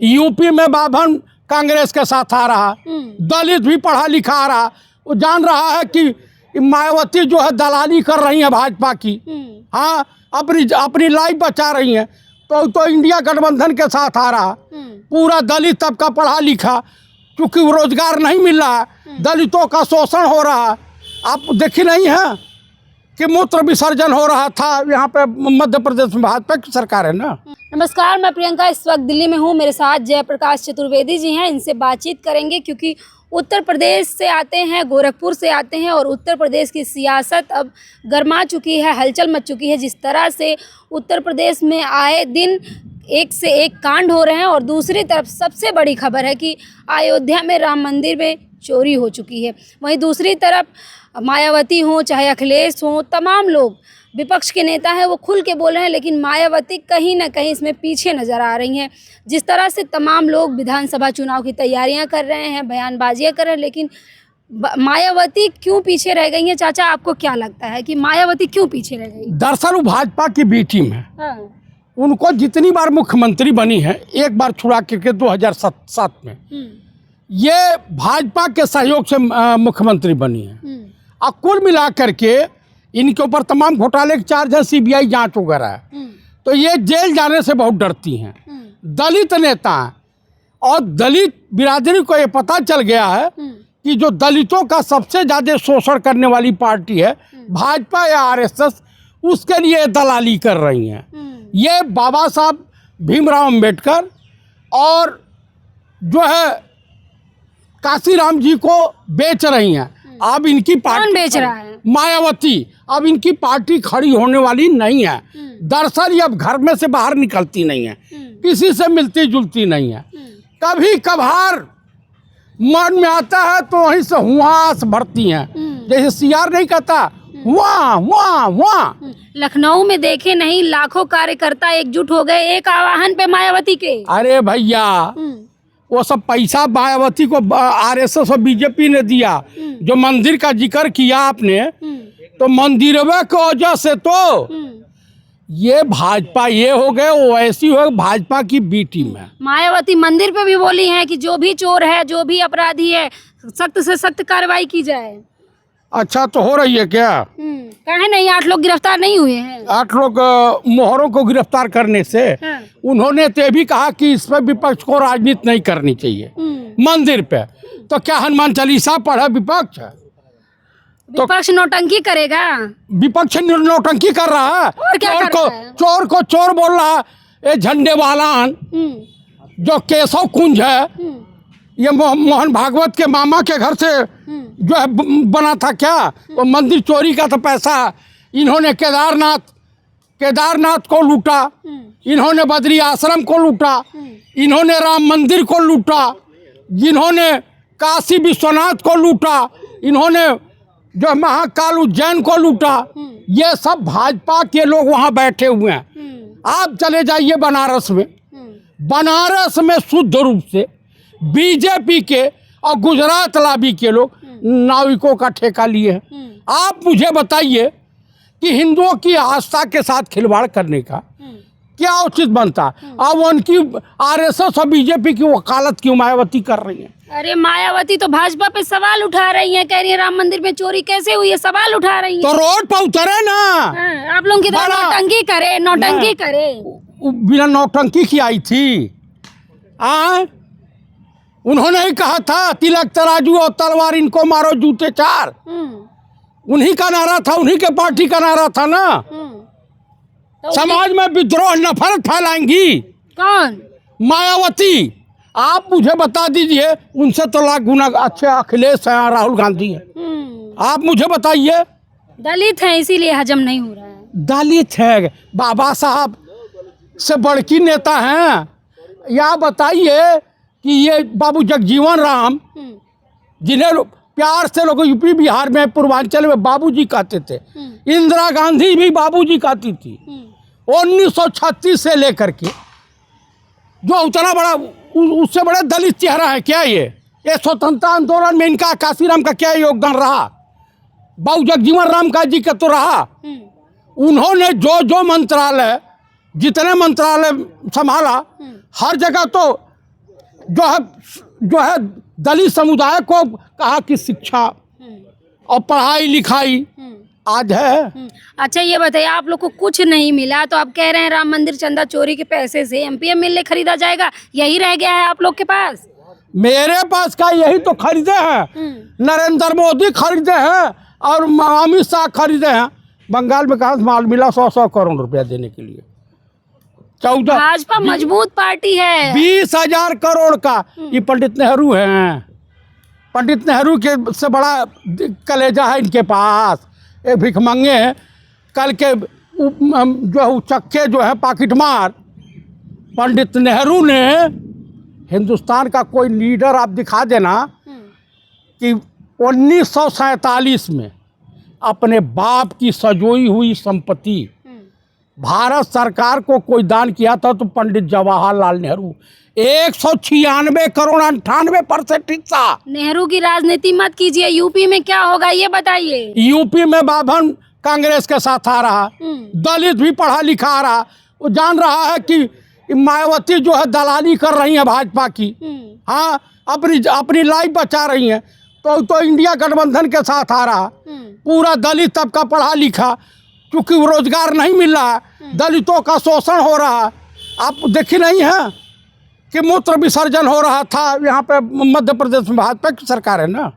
UP में बाभन कांग्रेस के साथ आ रहा, दलित भी पढ़ा लिखा आ रहा, वो जान रहा है कि मायावती जो है दलाली कर रही है भाजपा की। हाँ, अपनी लाइफ बचा रही हैं। तो इंडिया गठबंधन के साथ आ रहा, पूरा दलित तबका पढ़ा लिखा, क्योंकि रोजगार नहीं मिल रहा, दलितों का शोषण हो रहा। आप देखी नहीं है कि मूत्र विसर्जन हो रहा था यहाँ पे मध्य प्रदेश में, भाजपा की सरकार है ना। नमस्कार, मैं प्रियंका इस वक्त दिल्ली में हूँ। मेरे साथ जयप्रकाश चतुर्वेदी जी हैं, इनसे बातचीत करेंगे क्योंकि उत्तर प्रदेश से आते हैं, गोरखपुर से आते हैं और उत्तर प्रदेश की सियासत अब गर्मा चुकी है, हलचल मच चुकी है। जिस तरह से उत्तर प्रदेश में आए दिन एक से एक कांड हो रहे हैं और दूसरी तरफ सबसे बड़ी खबर है कि अयोध्या में राम मंदिर में चोरी हो चुकी है। वहीं दूसरी तरफ मायावती हों चाहे अखिलेश हों, तमाम लोग विपक्ष के नेता हैं वो खुल के बोल रहे हैं, लेकिन मायावती कहीं ना कहीं इसमें पीछे नज़र आ रही हैं। जिस तरह से तमाम लोग विधानसभा चुनाव की तैयारियां कर रहे हैं, बयानबाजियां कर रहे हैं, लेकिन मायावती क्यों पीछे रह गई हैं? चाचा, आपको क्या लगता है कि मायावती क्यों पीछे रह गई? दरअसल वो भाजपा की बी टीम है। हाँ। उनको जितनी बार मुख्यमंत्री बनी है, एक बार छुड़ा करके 2007 में ये भाजपा के सहयोग से मुख्यमंत्री बनी है। और कुल मिला करके इनके ऊपर तमाम घोटाले के चार्ज है, सीबीआई जांच वगैरह है। तो ये जेल जाने से बहुत डरती हैं। दलित नेता हैं और दलित बिरादरी को ये पता चल गया है कि जो दलितों का सबसे ज़्यादा शोषण करने वाली पार्टी है भाजपा या आरएसएस, उसके लिए दलाली कर रही हैं। ये बाबा साहब भीमराव अंबेडकर और जो है काशीराम जी को बेच रही हैं। अब इनकी पार्टी कौन बेच रहा है? मायावती। अब इनकी पार्टी खड़ी होने वाली नहीं है। दरअसल ये अब घर में से बाहर निकलती नहीं है, किसी से मिलती जुलती नहीं है। कभी कभार मन में आता है तो वहीं से हुआस भरती हैं, जैसे सीआर नहीं कहता वाह वाह वाह। लखनऊ में देखे नहीं लाखों कार्यकर्ता एकजुट हो गए एक आह्वान पे मायावती के। अरे भैया, वो सब पैसा मायावती को आरएसएस और बीजेपी ने दिया। जो मंदिर का जिक्र किया आपने, तो मंदिरवे की वजह से तो ये भाजपा ये हो गए, वो ऐसी हो गए, भाजपा की बी टीम है। मायावती मंदिर पे भी बोली है कि जो भी चोर है, जो भी अपराधी है, सख्त से सख्त कार्रवाई की जाए। अच्छा, तो हो रही है क्या? कहे नहीं, 8 लोग गिरफ्तार नहीं हुए हैं। 8 लोग मोहरों को गिरफ्तार करने से उन्होंने तो ये भी कहा कि इस पर विपक्ष को राजनीति नहीं करनी चाहिए मंदिर पे। तो क्या हनुमान चालीसा पढ़ा विपक्ष? तो विपक्ष नौटंकी करेगा? विपक्ष नौटंकी कर रहा है। और क्या कर रहा है? चोर को चोर बोल रहा है। ये झंडे वालान जो केशव कुंज है, ये मोहन भागवत के मामा के घर से जो है बना था क्या, वो मंदिर चोरी का तो पैसा इन्होंने केदारनाथ को लूटा, इन्होंने बद्री आश्रम को लूटा, इन्होंने राम मंदिर को लूटा, जिन्होंने काशी विश्वनाथ को लूटा, इन्होंने जो महाकाल उज्जैन को लूटा। ये सब भाजपा के लोग वहाँ बैठे हुए हैं। आप चले जाइए बनारस में, बनारस में शुद्ध रूप से बीजेपी के और गुजरात लॉबी के लोग नाविकों का ठेका लिए हैं। आप मुझे बताइए कि हिंदुओं की आस्था के साथ खिलवाड़ करने का क्या उचित बनता? अब उनकी आरएसएस और बीजेपी की वकालत क्यों मायावती कर रही है? अरे मायावती तो भाजपा पे सवाल उठा रही है, कह रही है राम मंदिर में चोरी कैसे हुई है, सवाल उठा रही है। तो रोड पर उतरे ना। आप लोगों की तरह नौटंकी करे। बिना नौटंकी की आई थी। उन्होंने ही कहा था तिलक तराजू और तलवार इनको मारो जूते 4। उन्हीं का नारा था, उन्हीं के पार्टी का नारा था ना। तो समाज में विद्रोह नफरत फैलाएंगी कौन? मायावती। आप मुझे बता दीजिए, उनसे तो लाख गुना अच्छे अखिलेश हैं, राहुल गांधी हैं। आप मुझे बताइए। दलित हैं इसीलिए हजम नहीं हो रहा है। दलित है, बाबा साहब से बड़की नेता हैं। या बताइए कि ये बाबू जगजीवन राम, जिन्हें प्यार से लोग यूपी बिहार में पूर्वांचल में बाबूजी कहते थे, इंदिरा गांधी भी बाबूजी कहती थी। 1936 से लेकर के जो उतना बड़ा, उससे बड़ा दलित चेहरा है क्या ये स्वतंत्रता आंदोलन में इनका काशीराम का क्या योगदान रहा? बाबू जगजीवन राम का जी का तो रहा। उन्होंने जो मंत्रालय, जितने मंत्रालय संभाला, हर जगह तो जो है दलित समुदाय को कहा कि शिक्षा और पढ़ाई लिखाई आज है। अच्छा ये बताइए, आप लोग को कुछ नहीं मिला तो आप कह रहे हैं राम मंदिर चंदा चोरी के पैसे से एमपीएमएलए खरीदा जाएगा, यही रह गया है आप लोग के पास? मेरे पास का यही तो खरीदे हैं, नरेंद्र मोदी खरीदे हैं और अमित शाह खरीदे हैं। बंगाल में कहाँ से माल मिला 100 करोड़ रुपया देने के लिए? 14 भाजपा मजबूत पार्टी है। 20,000 करोड़ का। ये पंडित नेहरू हैं, पंडित नेहरू के से बड़ा कलेजा है इनके पास। एक भिखमंगे हैं, कल के जो उचक्के जो है पाकिटमार। पंडित नेहरू ने हिंदुस्तान का कोई लीडर आप दिखा देना कि 1947 में अपने बाप की सजोई हुई संपत्ति भारत सरकार को कोई दान किया था तो पंडित जवाहरलाल नेहरू। 196 करोड़ 98% हिस्सा। नेहरू की राजनीति मत कीजिए, यूपी में क्या होगा ये बताइए। यूपी में बाभन कांग्रेस के साथ आ रहा, दलित भी पढ़ा लिखा आ रहा। वो जान रहा है कि मायावती जो है दलाली कर रही है भाजपा की, हाँ अपनी लाइफ बचा रही हैं, तो इंडिया गठबंधन के साथ आ रहा। पूरा दलित तबका पढ़ा लिखा, क्योंकि रोजगार नहीं मिल रहा, दलितों का शोषण हो रहा। आप देखी नहीं है कि मूत्र विसर्जन हो रहा था यहाँ पे मध्य प्रदेश में, भाजपा की सरकार है ना,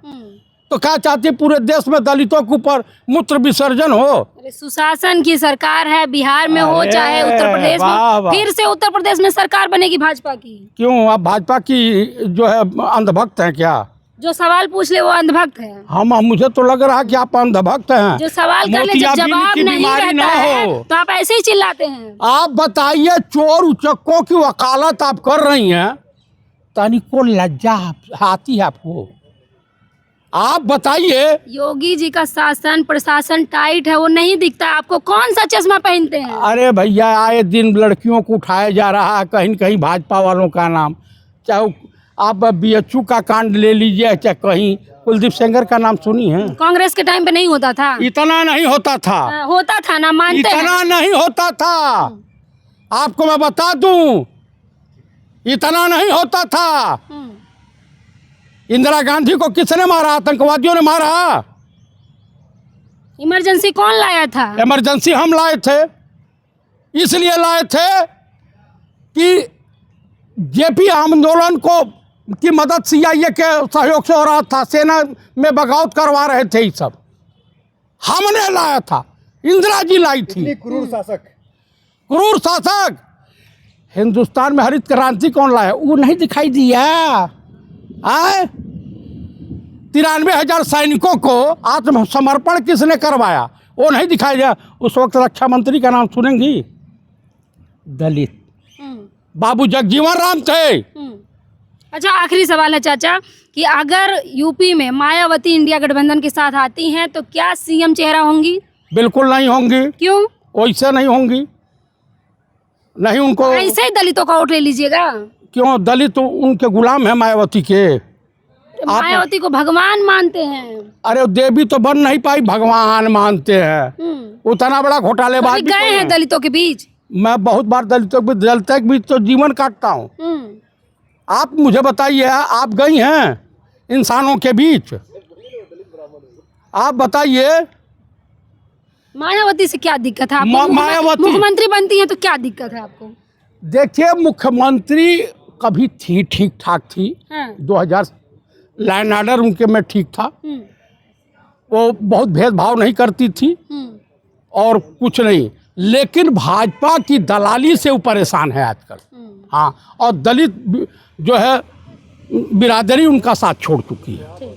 तो क्या चाहती है पूरे देश में दलितों के ऊपर मूत्र विसर्जन हो? अरे सुशासन की सरकार है, बिहार में हो चाहे उत्तर प्रदेश में, फिर से उत्तर प्रदेश में सरकार बनेगी भाजपा की। क्यों आप भाजपा की जो है अंधभक्त हैं क्या? जो सवाल पूछ ले वो अंधभक्त है। हम मुझे तो लग रहा है कि आप अंधभक्त हैं। जो सवाल कर ले जब जवाब नहीं रहता है तो आप ऐसे ही चिल्लाते हैं। आप बताइए, चोर उचक्कों की वकालत आप कर रही हैं, तनिको लज्जा आती है आपको? आप बताइए। योगी जी का शासन प्रशासन टाइट है, वो नहीं दिखता आपको। कौन सा चश्मा पहनते हैं? अरे भैया, आए दिन लड़कियों को उठाया जा रहा है कहीं कहीं भाजपा वालों का नाम। चाहे आप बीएचयू का कांड ले लीजिए, चाहे कहीं कुलदीप सेंगर का नाम सुनी है? कांग्रेस के टाइम पे नहीं होता था, इतना नहीं होता था। होता था ना, मानते हैं? इतना नहीं होता था, आपको मैं बता दूं, इतना नहीं होता था। इंदिरा गांधी को किसने मारा? आतंकवादियों ने मारा। इमरजेंसी कौन लाया था? इमरजेंसी हम लाए थे, इसलिए लाए थे कि जेपी आंदोलन को की मदद सीआईए के सहयोग से हो रहा था, सेना में बगावत करवा रहे थे, ये सब हमने लाया था, इंदिरा जी लाई थी। क्रूर शासक हिंदुस्तान में हरित क्रांति कौन लाया? वो नहीं दिखाई दिया। 93,000 सैनिकों को आत्मसमर्पण किसने करवाया? वो नहीं दिखाई दिया। उस वक्त रक्षा मंत्री का नाम सुनेंगी? दलित बाबू जगजीवन राम थे। अच्छा आखिरी सवाल है चाचा कि अगर यूपी में मायावती इंडिया गठबंधन के साथ आती हैं तो क्या सीएम चेहरा होंगी? बिल्कुल नहीं होंगी। क्यों? वैसे नहीं होंगी, नहीं उनको ऐसे ही दलितों का वोट ले लीजिएगा? क्यों? दलित उनके गुलाम है मायावती के। मायावती को भगवान मानते हैं। अरे देवी तो बन नहीं पाई, भगवान मानते हैं। उतना बड़ा घोटालेबाज भी गए हैं दलितों के बीच? मैं बहुत बार दलितों के बीच तो जीवन काटता हूँ। आप मुझे बताइए, आप गई हैं इंसानों के बीच? आप बताइए। मायावती से क्या दिक्कत है आपको? मायावती मुख्यमंत्री बनती है तो क्या दिक्कत है आपको? देखिए, मुख्यमंत्री कभी थी, ठीक ठाक थी। 2000 लाइन ऑर्डर उनके में ठीक था। वो बहुत भेदभाव नहीं करती थी और कुछ नहीं, लेकिन भाजपा की दलाली से वो परेशान है आजकल। हाँ, और दलित जो है बिरादरी उनका साथ छोड़ चुकी है।